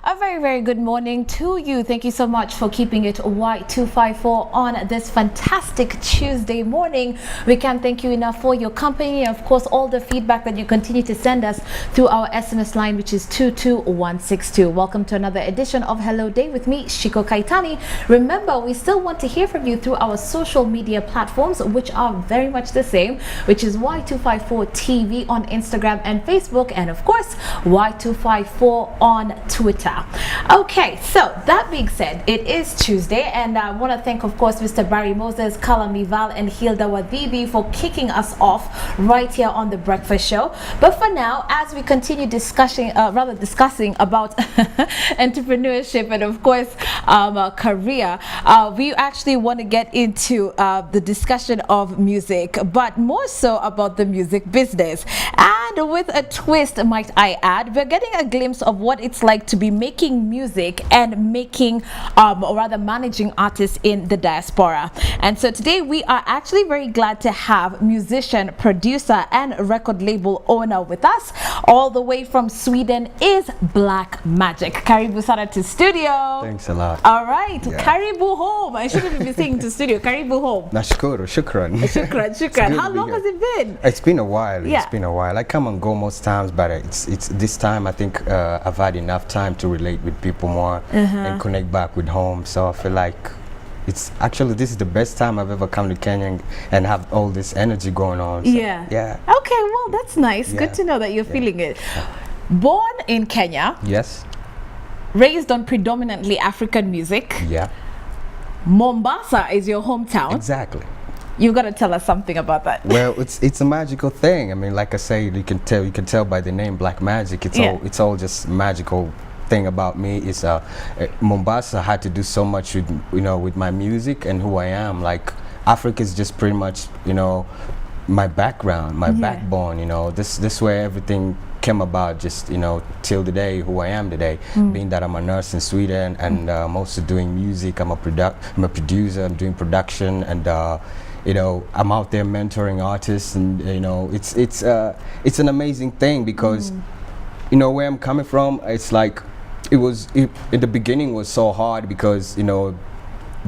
A very, very good morning to you. Thank you so much for keeping it Y254 on this fantastic Tuesday morning. We can't thank you enough for your company and, of course, all the feedback that you continue to send us through our SMS line, which is 22162. Welcome to another edition of Hello Day with me, Shiko Kaitani. Remember, we still want to hear from you through our social media platforms, which are very much the same, which is Y254 TV on Instagram and Facebook, and of course, Y254 on Twitter. Okay, so that being said, it is Tuesday, and I want to thank, of course, Mr. Barry Moses, Kalami Val, and Hilda Wadhibi for kicking us off right here on the Breakfast Show. But for now, as we continue discussing about entrepreneurship and, of course, career, we actually want to get into the discussion of music, but more so about the music business. And with a twist, might I add, we're getting a glimpse of what it's like to be making music and making, or rather managing artists in the diaspora. And so today we are actually very glad to have musician, producer, and record label owner with us. All the way from Sweden is Black Magic. Karibu sana to studio. Thanks a lot. All right, yeah. Karibu home. I shouldn't be saying to studio. Karibu home. Nashukuru, shukran. Shukran. How long has it been? It's been a while. Yeah. It's been a while. I come and go most times, but it's this time I think I've had enough time to relate with people more and connect back with home. So I feel like it's actually, this is the best time I've ever come to Kenya and have all this energy going on. So, yeah. Okay, well, that's nice. Yeah. Good to know that you're feeling it. Born in Kenya. Yes. Raised on predominantly African music. Yeah. Mombasa is your hometown. Exactly. You got to tell us something about that. Well, it's a magical thing. I mean, like I say, you can tell by the name Black Magic. It's all just magical thing about me. Is Mombasa had to do so much with with my music and who I am. Like Africa is just pretty much my background, my backbone. This where everything came about, just till the day who I am today. Being that I'm a nurse in Sweden and I'm also doing music. I'm a producer. I'm doing production and. I'm out there mentoring artists, and it's an amazing thing because where I'm coming from, it's like in the beginning was so hard because the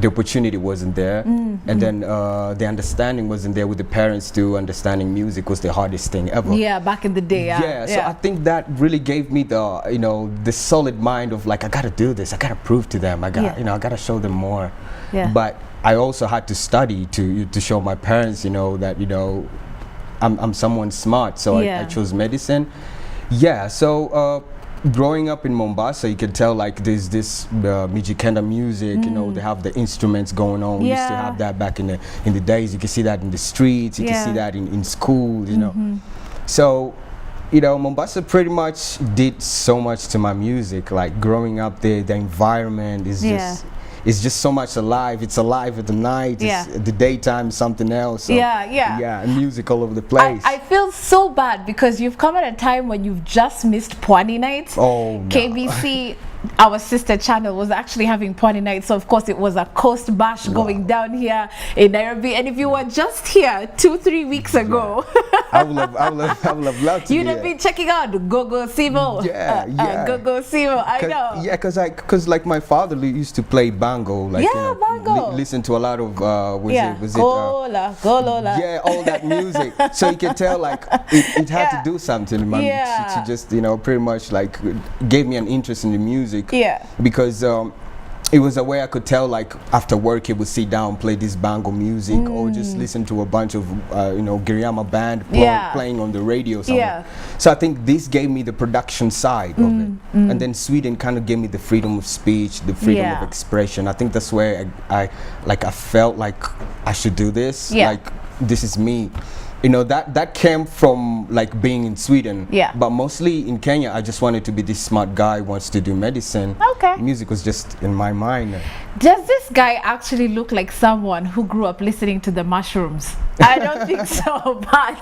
opportunity wasn't there, and then the understanding wasn't there with the parents too. Understanding music was the hardest thing ever. Yeah, back in the day. Yeah, so I think that really gave me the solid mind of like, I gotta do this. I gotta prove to them. I gotta show them more. Yeah. But I also had to study to show my parents, that I'm someone smart. So I chose medicine. Yeah. So growing up in Mombasa, you can tell like there's this Mijikenda music. They have the instruments going on. We used to have that back in the days. You can see that in the streets. You can see that in schools. So. Mombasa pretty much did so much to my music. Like growing up there, the environment is just. It's just so much alive. It's alive at the night. Yeah. The daytime is something else. So, yeah. Music all over the place. I feel so bad because you've come at a time when you've just missed Pwani nights. Oh, no. KBC, our sister channel, was actually having Pwani nights. So of course it was a coast bash going down here in Nairobi. And if you were just here 2-3 weeks ago, I would have loved to. You'd have been checking out Gogo Simo. Gogo Simo. I know. Yeah, because like my father used to play bango. Like, bango. Listen to a lot of Golola. Yeah, all that music. So you can tell like it had to do something. Man. She just pretty much like gave me an interest in the music. Yeah. Because it was a way I could tell, like after work he would sit down, play this bango music, or just listen to a bunch of Giriama band playing on the radio somewhere. So I think this gave me the production side of it, and then Sweden kind of gave me the freedom of speech, the freedom of expression. I think that's where I felt like I should do this. Like this is me. That came from like being in Sweden. Yeah. But mostly in Kenya, I just wanted to be this smart guy who wants to do medicine. Okay. Music was just in my mind. Does this guy actually look like someone who grew up listening to the Mushrooms? I don't think so, but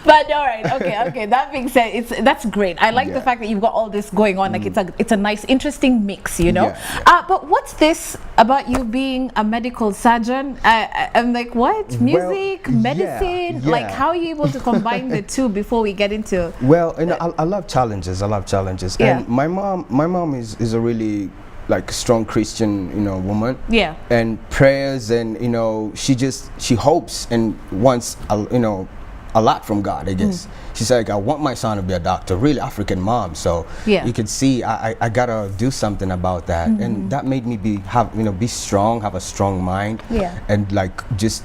but all right, okay. That being said, that's great. I like the fact that you've got all this going on. Like it's a nice, interesting mix, you know. But what's this about you being a medical surgeon? I'm like, what? Music, medicine? Like, how are you able to combine the two before we get into? Well, you know, I love challenges. And my mom is a really like strong Christian, you know, woman. Yeah. And prayers, and you know, she hopes and wants, you know, a lot from God, I guess. She's like, I want my son to be a doctor. Really African mom. So you can see I gotta do something about that. And that made me be strong, have a strong mind. And like just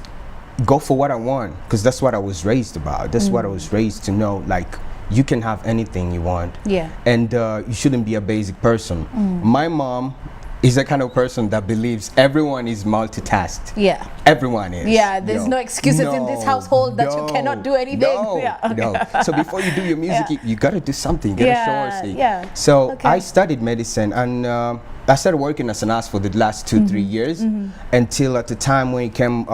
go for what I want, because that's what I was raised about. That's what I was raised to know, like you can have anything you want. And you shouldn't be a basic person. My mom is the kind of person that believes everyone is multitasked. Everyone is. There's no excuses in this household that you cannot do anything. No. So before you do your music, you got to do something. Get a show. So I studied medicine, and I started working as a nurse for the last 2-3 years, until at the time when it came,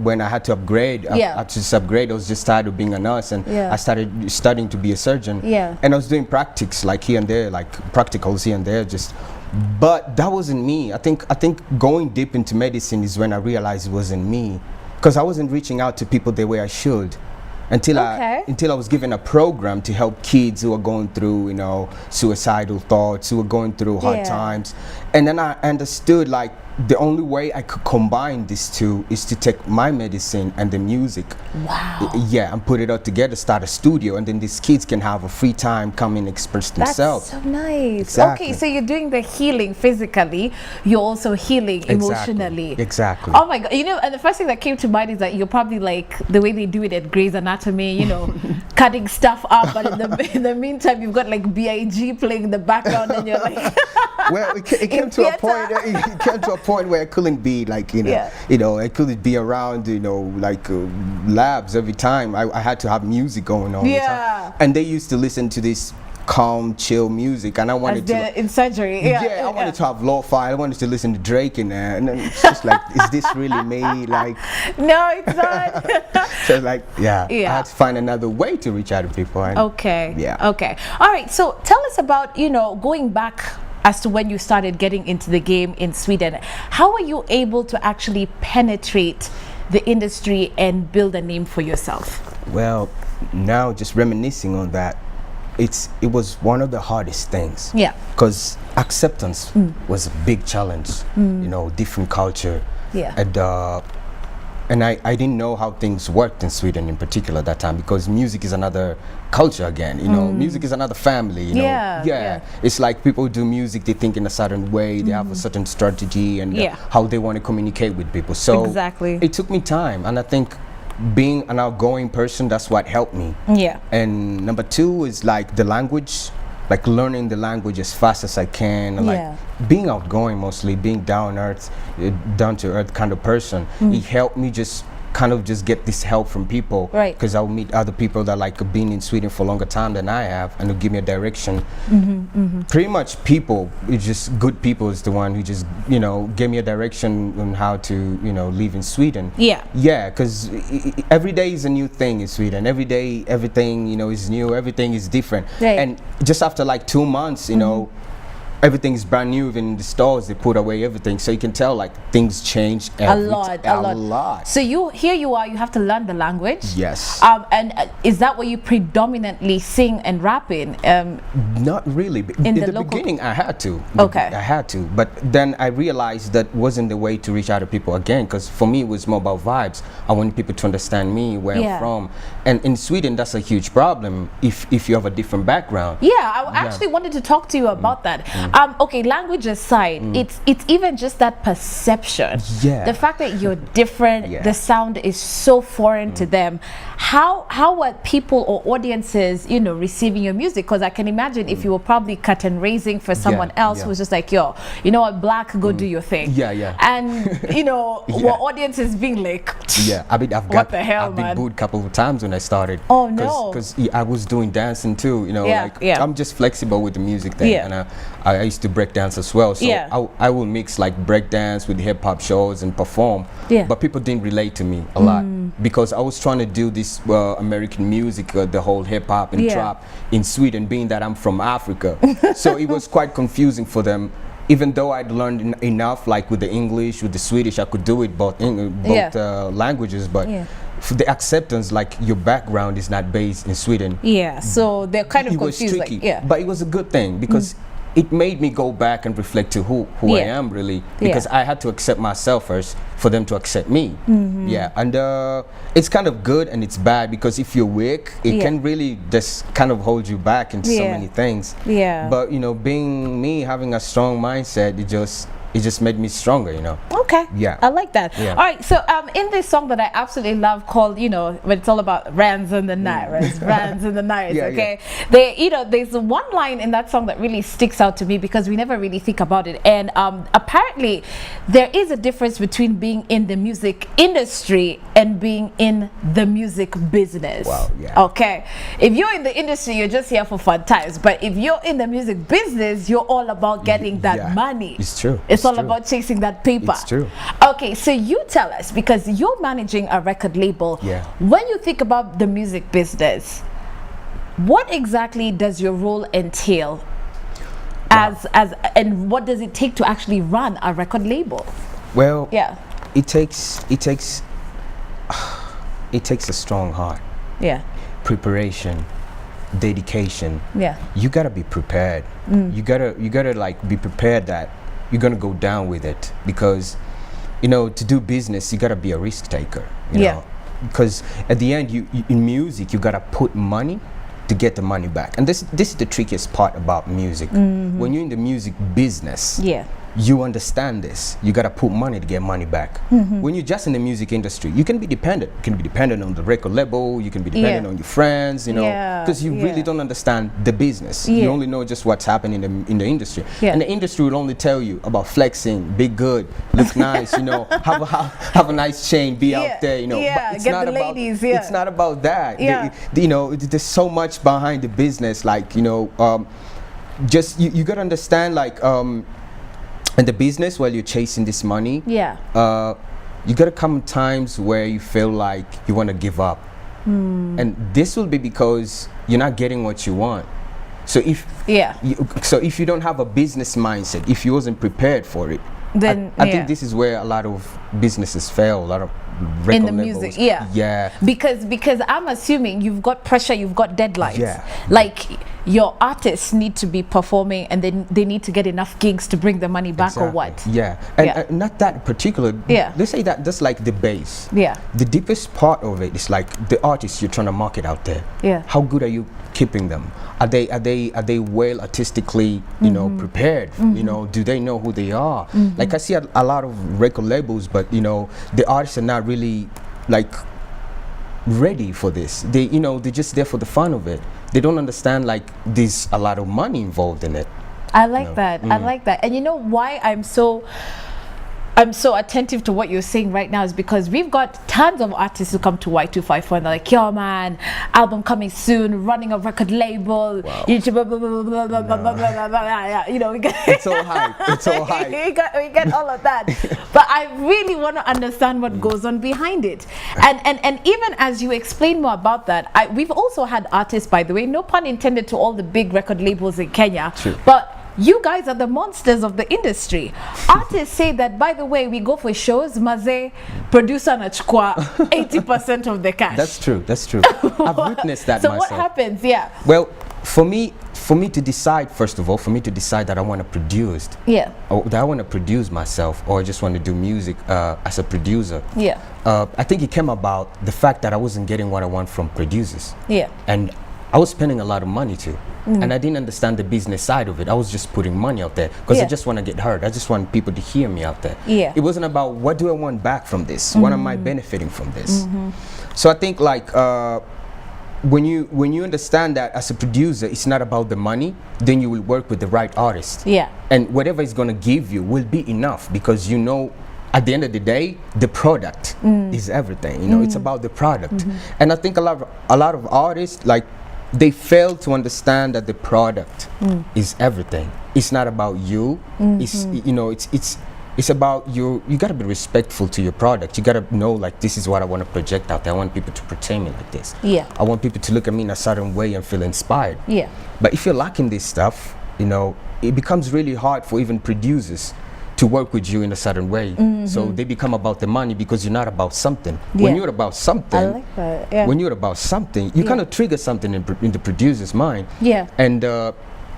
when I had to upgrade. I was just tired of being a nurse, and I started studying to be a surgeon. And I was doing practices like here and there, like practicals here and there, but that wasn't me. I think going deep into medicine is when I realized it wasn't me, because I wasn't reaching out to people the way I should, until I was given a program to help kids who are going through, you know, suicidal thoughts, who are going through hard times. And then I understood, like, the only way I could combine these two is to take my medicine and the music, and put it all together, start a studio, and then these kids can have a free time, come and express themselves. That's so nice. Okay, so you're doing the healing physically, you're also healing emotionally. Exactly. Oh my God, you know, and the first thing that came to mind is that you're probably like the way they do it at Grey's Anatomy, you know, cutting stuff up, but in the meantime you've got like B.I.G. playing in the background, and you're like well, it came to a point. It came to a point where I couldn't be like, you know, I couldn't be around, you know, like labs every time. I had to have music going on. And they used to listen to this calm, chill music, and I wanted to in surgery. I wanted to have lo-fi. I wanted to listen to Drake in there, and then it's just like, is this really me? Like, no, it's not. So like, I had to find another way to reach out to people. And okay. All right. So tell us about, you know, going back as to when you started getting into the game in Sweden. How were you able to actually penetrate the industry and build a name for yourself? Well, now just reminiscing on that, it was one of the hardest things. Because acceptance was a big challenge. You know, different culture. And I didn't know how things worked in Sweden in particular at that time, because music is another culture again, you know, music is another family, you know. It's like people do music, they think in a certain way, they have a certain strategy, and how they want to communicate with people. So it took me time, and I think being an outgoing person, that's what helped me. And number two is like the language, like learning the language as fast as I can, and like being outgoing, mostly being down to earth kind of person. It helped me just kind of just get this help from people, because I'll meet other people that like have been in Sweden for a longer time than I have, and they'll give me a direction. Pretty much people, it's just good people is the one who just, you know, gave me a direction on how to, you know, live in Sweden. Because every day is a new thing in Sweden. Every day, everything, you know, is new, everything is different. And just after like 2 months, you know, everything is brand new. Even in the stores, they put away everything, so you can tell like things change a lot. So you have to learn the language. And is that what you predominantly sing and rap in? Not really. In the beginning I had to. I had to, but then I realized that wasn't the way to reach out to people again, because for me it was more about vibes. I wanted people to understand me, where I'm from. And in Sweden that's a huge problem if you have a different background. I actually wanted to talk to you about that. Okay, language aside, it's even just that perception. The fact that you're different, the sound is so foreign to them. How were people or audiences, you know, receiving your music? Because I can imagine if you were probably curtain raising for someone else who's just like, yo, you know what, black, go do your thing. And you know, were audiences being like, I mean, what the hell, I've been booed a couple of times when I started. Oh no. Because I was doing dancing too, you know, I'm just flexible with the music thing, and I used to break dance as well. So I will mix like break dance with hip hop shows and perform. Yeah. But people didn't relate to me a lot because I was trying to do this American music, the whole hip hop and trap in Sweden, being that I'm from Africa. So it was quite confusing for them. Even though I'd learned enough, like with the English, with the Swedish, I could do it both languages, but for the acceptance, like your background is not based in Sweden. Yeah, so they're kind of it confused. Was tricky, like, but it was a good thing because it made me go back and reflect to who I am really, because I had to accept myself first for them to accept me. Yeah, and it's kind of good and it's bad because if you're weak, it can really just kind of hold you back into so many things. Yeah. But you know, being me, having a strong mindset, it just made me stronger, you know. Okay. Yeah. I like that. Yeah. All right. So in this song that I absolutely love called, you know, when it's all about rands and the nairas, rands and the nairas, okay? They, you know, there's one line in that song that really sticks out to me because we never really think about it. And apparently there is a difference between being in the music industry and being in the music business. Wow, yeah. Okay. If you're in the industry, you're just here for fun times. But if you're in the music business, you're all about getting that money. It's true. It's all about chasing that paper. It's true. Okay, so you tell us, because you're managing a record label. Yeah. When you think about the music business, what exactly does your role entail? And what does it take to actually run a record label? Well, it takes a strong heart. Yeah. Preparation, dedication. Yeah. You gotta be prepared. You gotta like be prepared that you're gonna go down with it, because you know, to do business you gotta be a risk taker, you know, because at the end you in music you gotta put money to get the money back, and this is the trickiest part about music. When you're in the music business, you understand this. You gotta put money to get money back. When you're just in the music industry, you can be dependent. You can be dependent on the record label. You can be dependent on your friends. You know, because you really don't understand the business. You only know just what's happening in the industry. And the industry will only tell you about flexing, be good, look nice. You know, have a nice chain, be out there. You know, but it's get not the about ladies. It's not about that. You know, there's so much behind the business. Like, you know, just you gotta understand, like. In the business, while you're chasing this money, you gotta come times where you feel like you want to give up, and this will be because you're not getting what you want. So if you don't have a business mindset, if you wasn't prepared for it, then I think this is where a lot of businesses fail. A lot of record in the labels. music, because I'm assuming you've got pressure, you've got deadlines. Like your artists need to be performing, and then they need to get enough gigs to bring the money back, or what? And not that particular. Let's say that that's like the base. The deepest part of it is like the artists you're trying to market out there. How good are you keeping them? Are they well artistically, you know, prepared? You know, do they know who they are? Like I see a lot of record labels, but you know, the artists are not really like ready for this. They, you know, they're just there for the fun of it. They don't understand like there's a lot of money involved in it. I like that. I like that. And you know why I'm so attentive to what you're saying right now is because we've got tons of artists who come to Y254 and they're like, yo man, album coming soon, running a record label, YouTube, blah, blah, blah, blah, blah, blah, blah, blah, blah, you know, we get it's all hype. It's all hype. we get all of that. But I really want to understand what goes on behind it. And even as you explain more about that, we've also had artists, by the way, no pun intended to all the big record labels in Kenya, but you guys are the monsters of the industry. Artists say that, by the way, we go for shows, maze, producer anachukua 80% of the cash. That's true. That's true. I've witnessed that so myself. So what happens? Well, for me to decide, first of all, for me to decide that I want to produce, or that I want to produce myself, or I just want to do music as a producer. I think it came about the fact that I wasn't getting what I want from producers. And I was spending a lot of money too. And I didn't understand the business side of it. I was just putting money out there because I just want to get heard. I just want people to hear me out there. It wasn't about what do I want back from this? What am I benefiting from this? So I think like when you understand that as a producer, it's not about the money, then you will work with the right artist. And whatever it's going to give you will be enough, because you know at the end of the day, the product is everything. You know, it's about the product. And I think a lot of artists, like they fail to understand that the product is everything. It's not about you. It's, you know, it's about you got to be respectful to your product. You got to know, like, this is what I want to project out there. I want people to portray me like this. Yeah. I want people to look at me in a certain way and feel inspired. Yeah. But if you're lacking this stuff, you know, it becomes really hard for even producers to work with you in a certain way. So they become about the money because you're not about something. When you're about something, I like that. Yeah. when you're about something, you kind of trigger something in the producer's mind. Yeah. And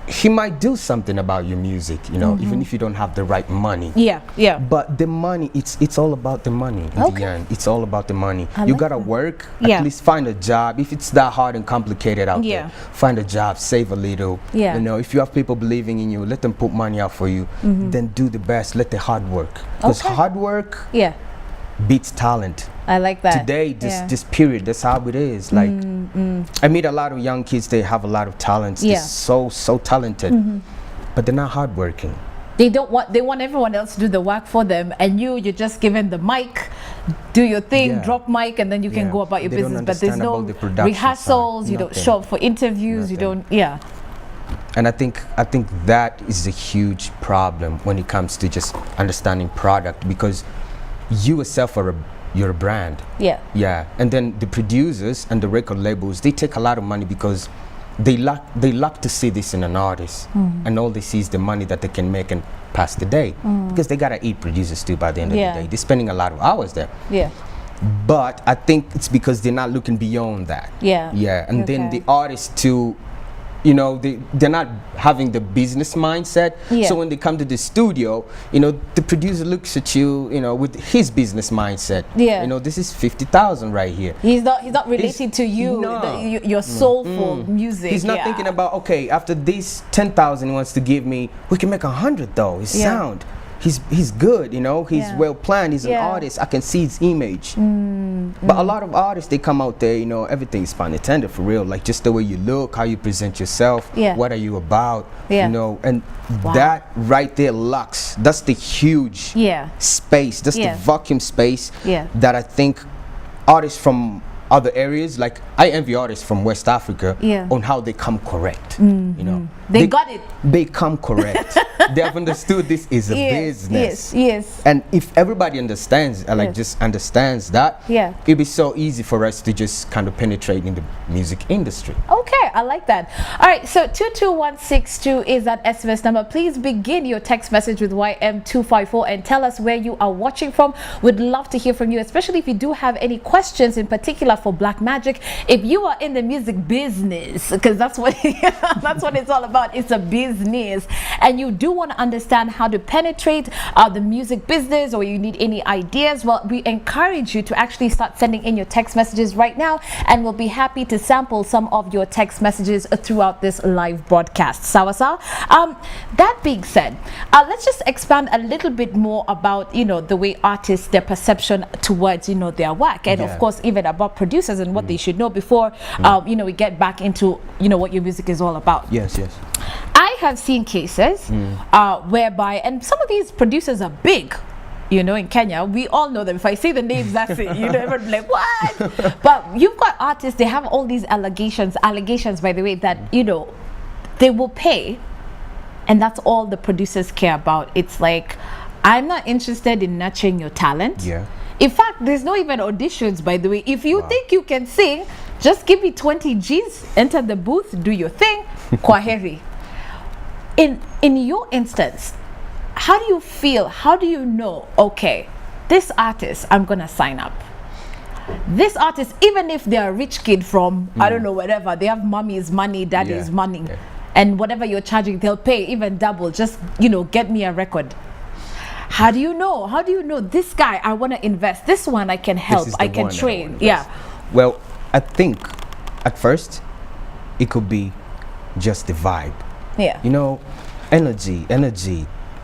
he might do something about your music, you know, even if you don't have the right money. Yeah. Yeah. But the money, it's all about the money in the end. It's all about the money. You gotta work, at least find a job. If it's that hard and complicated out there, find a job, save a little. Yeah. You know, if you have people believing in you, let them put money out for you. Then do the best. Let the hard work. Because hard work beats talent. I like that. Today, this period, that's how it is. Like, I meet a lot of young kids. They have a lot of talents. They're so talented, but they're not hardworking. They want everyone else to do the work for them, and you're just given the mic, do your thing, drop mic, and then you can go about your business. But there's no rehearsals. You don't show up for interviews. You don't. Yeah. And I think that is a huge problem when it comes to just understanding product, because you yourself you're a brand. Yeah. And then the producers and the record labels, they take a lot of money because they love to see this in an artist, and all they see is the money that they can make and pass the day, because they gotta eat, producers too, by the end of the day. They're spending a lot of hours there. But I think it's because they're not looking beyond that. And then the artists too, you know, they're not having the business mindset. So when they come to the studio, you know, the producer looks at you, you know, with his business mindset. You know, this is 50,000 right here. He's not relating to you, your soulful music. He's not thinking about, okay, after this 10,000 he wants to give me, we can make 100 though. His sound. He's good, you know, he's well planned, he's an artist, I can see his image. But a lot of artists, they come out there, you know, everything's pun intended, for real, like just the way you look, how you present yourself, what are you about, you know, and that right there lacks, that's the huge space, that's the vacuum space that I think artists from other areas, like I envy artists from West Africa on how they come correct. You know, they got it. They come correct. They have understood this is a business. Yes. And if everybody understands, just understands that, it'd be so easy for us to just kind of penetrate in the music industry. Okay, I like that. All right, so 22162 is that SMS number. Please begin your text message with YM254 and tell us where you are watching from. We'd love to hear from you, especially if you do have any questions in particular for Black Magic. If you are in the music business, because that's what that's what it's all about. It's a business, and you do want to understand how to penetrate the music business, or you need any ideas, well, we encourage you to actually start sending in your text messages right now, and we'll be happy to sample some of your text messages throughout this live broadcast. Sawa. That being said, let's just expand a little bit more about, you know, the way artists, their perception towards, you know, their work, and of course even about producers and what they should know before you know, we get back into, you know, what your music is all about. Yes. I have seen cases whereby, and some of these producers are big, you know, in Kenya. We all know them. If I say the names, that's it. You know, everyone like, what? But you've got artists, they have all these allegations, by the way, that, you know, they will pay, and that's all the producers care about. It's like, I'm not interested in nurturing your talent. In fact, there's no even auditions, by the way. If you think you can sing, just give me 20 G's, enter the booth, do your thing, kwaheri. In your instance, how do you feel? How do you know, okay, this artist, I'm gonna sign up. This artist, even if they're a rich kid from, I don't know, whatever, they have mommy's money, daddy's money, and whatever you're charging, they'll pay even double, just, you know, get me a record. How do you know? How do you know this guy, I want to invest, this one I can help, I can train? Well, I think at first it could be just the vibe. You know, energy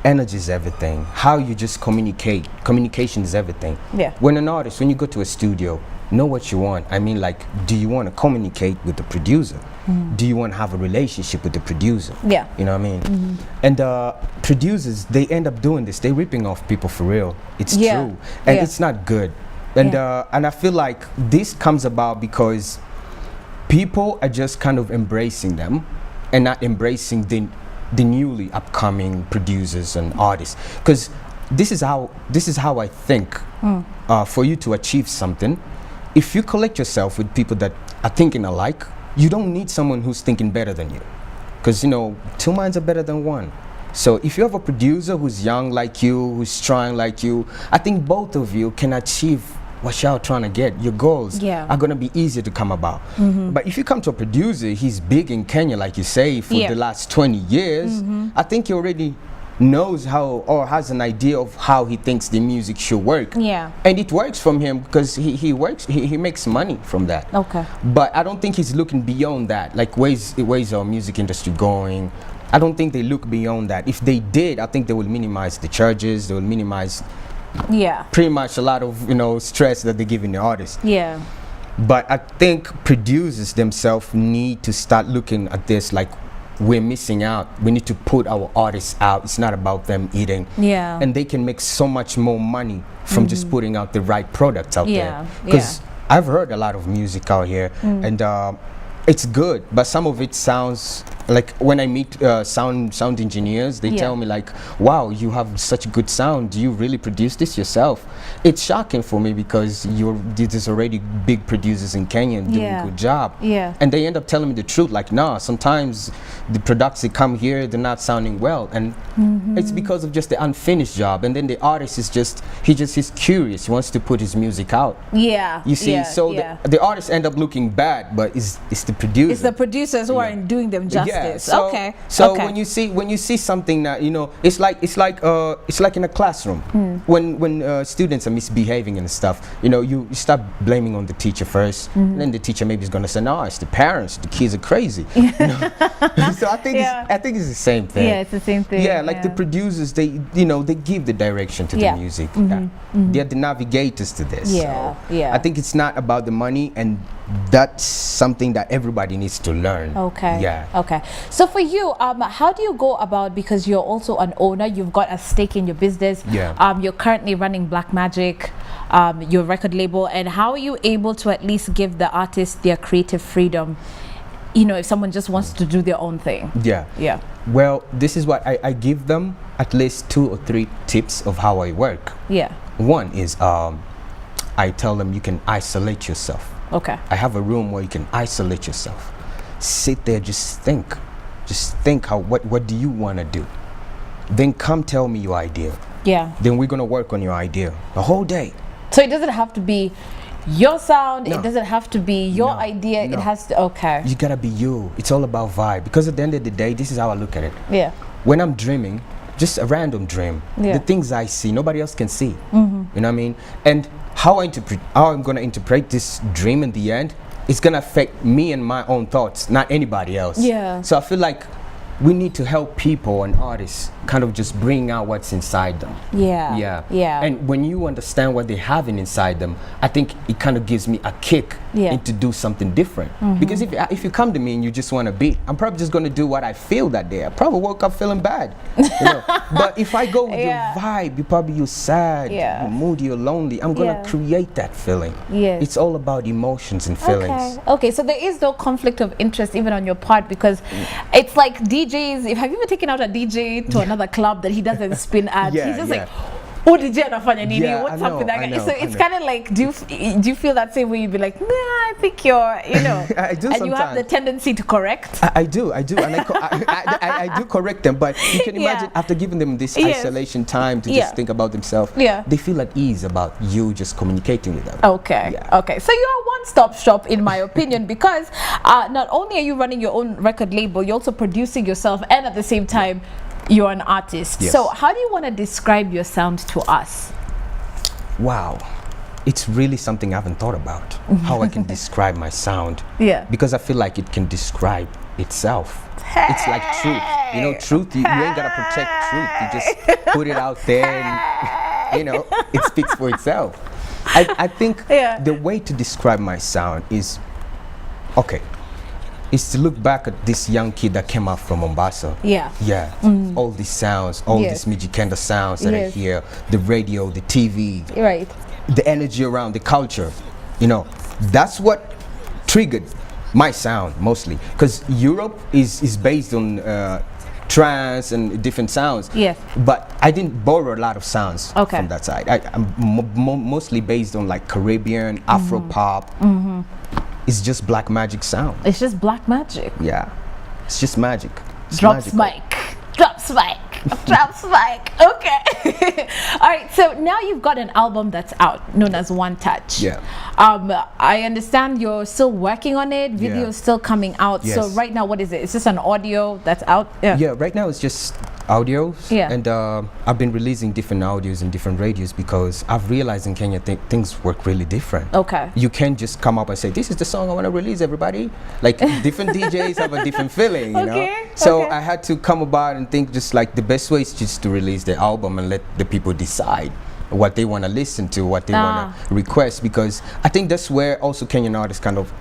is everything. How you just communication is everything. When an artist, when you go to a studio, know what you want. I mean, like, do you want to communicate with the producer? Do you want to have a relationship with the producer? You know what I mean? And producers, they end up doing this. They're ripping off people, for real. It's true, and it's not good. And I feel like this comes about because people are just kind of embracing them and not embracing the newly upcoming producers and artists. Because this is how I think. For you to achieve something, if you collect yourself with people that are thinking alike, you don't need someone who's thinking better than you. Because, you know, two minds are better than one. So if you have a producer who's young like you, who's trying like you, I think both of you can achieve what y'all trying to get. Your goals are going to be easier to come about. But if you come to a producer, he's big in Kenya, like you say, for the last 20 years, I think he already knows how, or has an idea of how he thinks the music should work. And it works from him because he makes money from that. But I don't think he's looking beyond that. Like, where's our music industry going? I don't think they look beyond that. If they did, I think they will minimize the charges. They will minimize pretty much a lot of, you know, stress that they give in the artists. But I think producers themselves need to start looking at this like, we're missing out. We need to put our artists out. It's not about them eating. And they can make so much more money from just putting out the right products out there. Because I've heard a lot of music out here, and it's good, but some of it sounds like, when I meet sound engineers, they tell me like, wow, you have such good sound. Do you really produce this yourself? It's shocking for me because there's already big producers in Kenya doing a good job. And they end up telling me the truth, like, nah, sometimes the products that come here, they're not sounding well. And it's because of just the unfinished job. And then the artist is he's curious. He wants to put his music out. You see, so the artists end up looking bad, but it's the producers. It's the producers who aren't doing them justice. So when you see something that, you know, it's like in a classroom when students are misbehaving and stuff, you know, you start blaming on the teacher first, and then the teacher maybe is going to say, no, it's the parents, the kids are crazy. You know? So I think it's the same thing. It's the same thing. Like the producers, they give the direction to the music. They're the navigators to this. So I think it's not about the money, and that's something that everybody needs to learn. So for you, how do you go about, because you're also an owner, you've got a stake in your business, you're currently running Black Magic, your record label, and how are you able to at least give the artists their creative freedom, you know, if someone just wants to do their own thing? Well, this is what I give them, at least 2 or 3 tips of how I work. One is I tell them you can isolate yourself. I have a room where you can isolate yourself. Sit there, just think what do you want to do? Then come tell me your idea. Then we're gonna work on your idea the whole day. So it doesn't have to be your sound, it doesn't have to be your idea, it has to, you gotta be you. It's all about vibe, because at the end of the day, this is how I look at it. When I'm dreaming, just a random dream, the things I see nobody else can see. You know what I mean? And how I'm gonna interpret this dream in the end, it's gonna affect me and my own thoughts, not anybody else. So I feel like we need to help people and artists kind of just bring out what's inside them. And when you understand what they have inside them, I think it kind of gives me a kick to do something different. Because if you come to me and you just want to beat, I'm probably just going to do what I feel that day. I probably woke up feeling bad. You know? But if I go with your vibe, you're sad, you're moody, you're lonely, I'm going to create that feeling. It's all about emotions and feelings. So there is no conflict of interest even on your part, because it's like DJs. Have you ever taken out a DJ to another club that he doesn't spin at? He's just like, oh, DJ anafanya nini? What's up with that guy? So it's kind of like, do you feel that same way? You'd be like, nah, I think you're, you know. I do. And sometimes you have the tendency to correct. I do, and I do correct them. But you can imagine after giving them this isolation time to just think about themselves, they feel at ease about you just communicating with them. So you're a one-stop shop, in my opinion, because not only are you running your own record label, you're also producing yourself, and at the same time, you're an artist. So how do you want to describe your sound to us? Wow, it's really something I haven't thought about, how I can describe my sound. Because I feel like it can describe itself. It's like truth. You know, truth, you ain't got to protect truth. You just put it out there and, you know, it speaks for itself. I think the way to describe my sound is, is to look back at this young kid that came out from Mombasa. All these sounds, all these Mijikenda sounds that I hear, the radio, the TV, the energy around the culture, you know, that's what triggered my sound mostly, because Europe is based on trance and different sounds. Yes. But I didn't borrow a lot of sounds Okay. from that side. I'm mostly based on like Caribbean, Afro pop. It's just black magic sound. It's just black magic. Yeah, it's just magic. It's Drops magical. mic. Drops mic. Drops mic. Okay. All right. So now you've got an album that's out, known as One Touch. Yeah. I understand you're still working on it. Video is still coming out. So Yes. right now, what is it? Is this an audio that's out? Yeah. Yeah, right now it's just audios. Yeah. And I've been releasing different audios in different radios because I've realized in Kenya things work really different. Okay. You can't just come up and say, this is the song I want to release, everybody. Like different DJs have a different feeling, you know? So I had to come about and think just like the best way is just to release the album and let the people decide what they want to listen to, what they want to request, because I think that's where also Kenyan artists kind of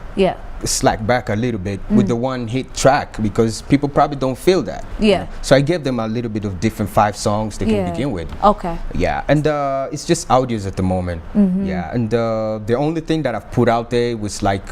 slack back a little bit with the one hit track, because people probably don't feel that. Yeah. So I gave them a little bit of different 5 songs they can begin with. Okay. Yeah, and it's just audios at the moment. Yeah, and the only thing that I've put out there was like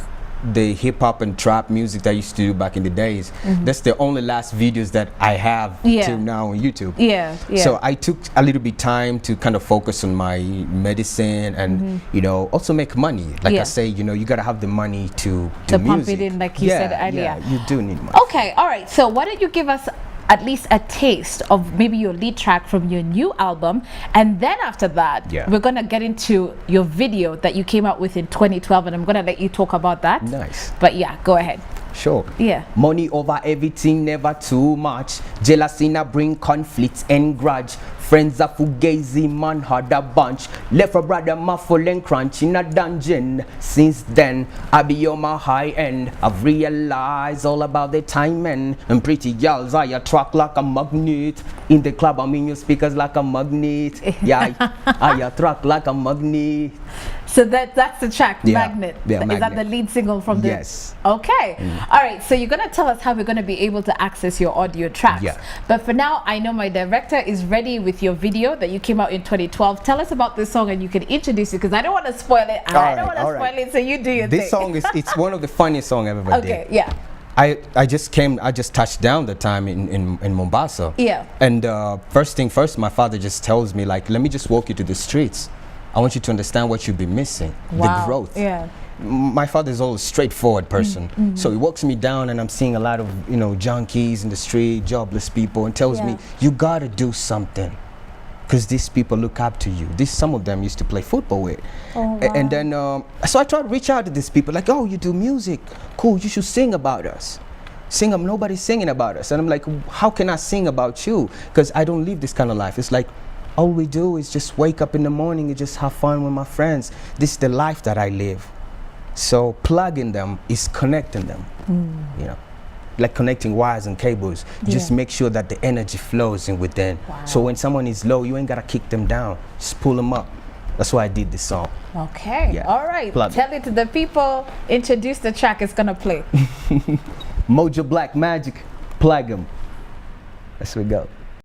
the hip hop and trap music that I used to do back in the days. That's the only last videos that I have till now on YouTube. Yeah. So I took a little bit time to kind of focus on my medicine and you know, also make money. Like I say, you know, you gotta have the money to do music. Pump it in, like you said earlier. Yeah, you do need money. Okay, all right. So why don't you give us at least a taste of maybe your lead track from your new album, and then after that we're gonna get into your video that you came out with in 2012, and I'm gonna let you talk about that. Nice. But yeah, go ahead. Sure. Yeah. Money over everything, never too much. Jealousy na bring conflicts and grudge. Friends are fugazi, man had a bunch. Left a brother muffle and crunch in a dungeon. Since then, I be on my high end. I've realized all about the timing. And pretty girls, I attract like a magnet. In the club, I'm in your speakers like a magnet. Yeah, I attract like a magnet. So that's the track, Magnet. Yeah, Is that the lead single from the... Yes. Okay. All right, so you're going to tell us how we're going to be able to access your audio tracks. Yeah. But for now, I know my director is ready with your video that you came out in 2012. Tell us about this song and you can introduce it, because I don't want to spoil it. I don't want to spoil it, so you do your thing. This song it's one of the funniest songs I've ever did. Okay, yeah. I just touched down the time in Mombasa. Yeah. And first thing first, my father just tells me, like, let me just walk you to the streets. I want you to understand what you've been missing, the growth. Yeah. My father's always a straightforward person. So he walks me down and I'm seeing a lot of, you know, junkies in the street, jobless people, and tells me, you gotta do something, because these people look up to you. Some of them used to play football with. And then, so I tried to reach out to these people, like, oh, you do music, cool, you should sing about us. Nobody's singing about us. And I'm like, how can I sing about you? Because I don't live this kind of life. It's like, all we do is just wake up in the morning and just have fun with my friends. This is the life that I live. So plugging them is connecting them, you know, like connecting wires and cables. Just make sure that the energy flows in within. So when someone is low, you ain't gotta kick them down, just pull them up. That's why I did this song. Okay, all right. Tell it to the people, introduce the track it's gonna play. Mojo Black Magic, plug them. Let's we go.